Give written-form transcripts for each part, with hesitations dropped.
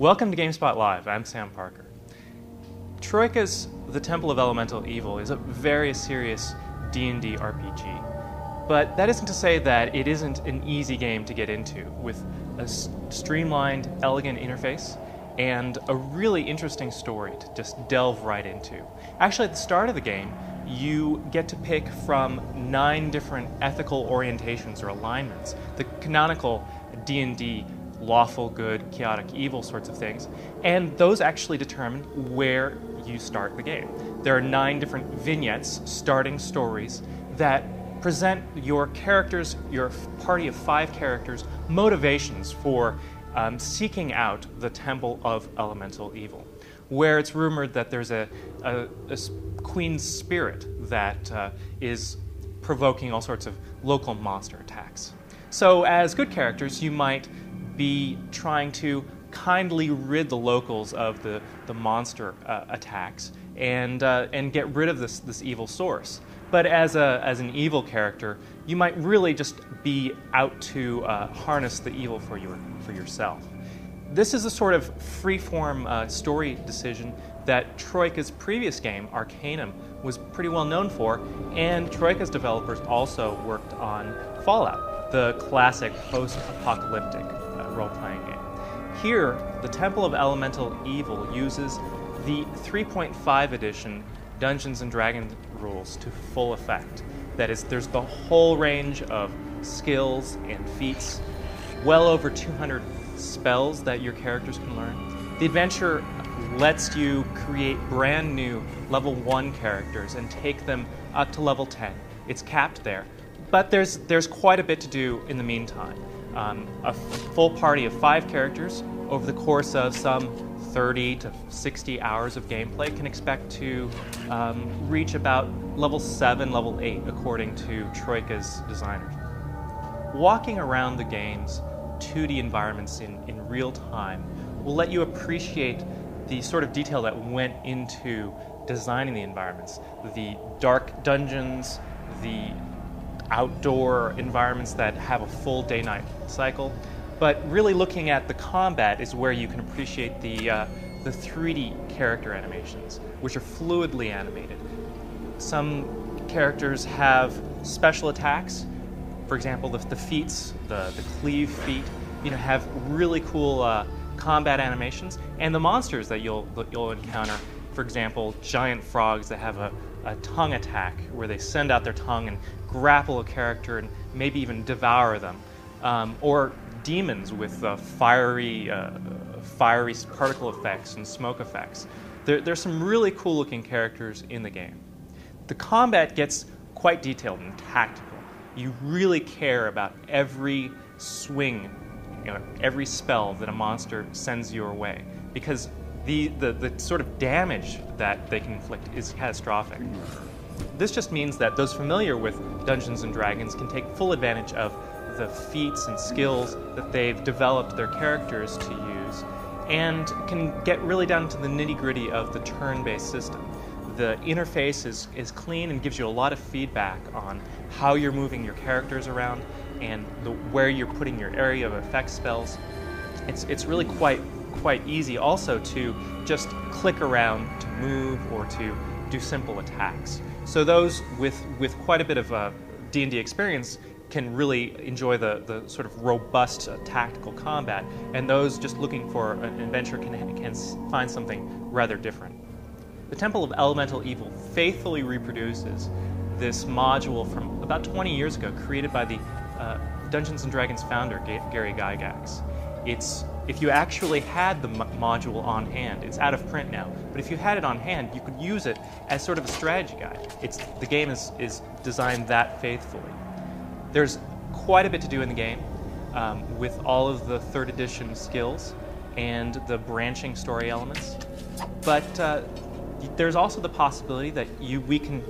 Welcome to GameSpot Live. I'm Sam Parker. Troika's The Temple of Elemental Evil is a very serious D&D RPG. But that isn't to say that it isn't an easy game to get into, with a streamlined, elegant interface and a really interesting story to just delve right into. Actually, at the start of the game, you get to pick from 9 different ethical orientations or alignments, the canonical D&D lawful, good, chaotic, evil sorts of things, and those actually determine where you start the game. There are 9 different vignettes, starting stories, that present your characters, your party of 5 characters, motivations for seeking out the Temple of Elemental Evil, where it's rumored that there's a queen's spirit that is provoking all sorts of local monster attacks. So as good characters, you might be trying to kindly rid the locals of the monster attacks and get rid of this evil source. But as an evil character, you might really just be out to harness the evil for yourself. This is a sort of free-form story decision that Troika's previous game, Arcanum, was pretty well known for, and Troika's developers also worked on Fallout, the classic post-apocalyptic role-playing game. Here, the Temple of Elemental Evil uses the 3.5 edition Dungeons & Dragons rules to full effect. That is, there's the whole range of skills and feats, well over 200 spells that your characters can learn. The adventure lets you create brand new level 1 characters and take them up to level 10. It's capped there, but there's quite a bit to do in the meantime. A full party of 5 characters over the course of some 30 to 60 hours of gameplay can expect to reach about level 7, level 8, according to Troika's designers. Walking around the game's 2D environments in real time will let you appreciate the sort of detail that went into designing the environments. The dark dungeons, the outdoor environments that have a full day-night cycle. But really looking at the combat is where you can appreciate the 3D character animations, which are fluidly animated. Some characters have special attacks. For example, the feats, the cleave feat, have really cool combat animations. And the monsters that you'll encounter, for example, giant frogs that have a tongue attack where they send out their tongue and grapple a character and maybe even devour them, or demons with fiery particle effects and smoke effects. There's some really cool looking characters in the game. The combat gets quite detailed and tactical. You really care about every swing, every spell that a monster sends your way, because the sort of damage that they can inflict is catastrophic. This just means that those familiar with Dungeons & Dragons can take full advantage of the feats and skills that they've developed their characters to use, and can get really down to the nitty-gritty of the turn-based system. The interface is clean and gives you a lot of feedback on how you're moving your characters around and where you're putting your area of effect spells. It's really quite easy also to just click around to move or to do simple attacks. So those with quite a bit of D&D experience can really enjoy the sort of robust tactical combat, and those just looking for an adventure can find something rather different. The Temple of Elemental Evil faithfully reproduces this module from about 20 years ago, created by the Dungeons & Dragons founder, Gary Gygax. If you actually had the module on hand, it's out of print now, but if you had it on hand, you could use it as sort of a strategy guide. The game is designed that faithfully. There's quite a bit to do in the game with all of the 3rd edition skills and the branching story elements, but there's also the possibility that we can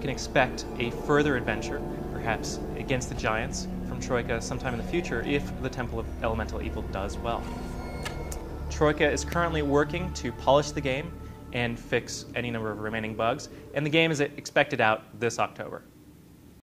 expect a further adventure, perhaps against the giants, from Troika sometime in the future if the Temple of Elemental Evil does well. Troika is currently working to polish the game and fix any number of remaining bugs, and the game is expected out this October.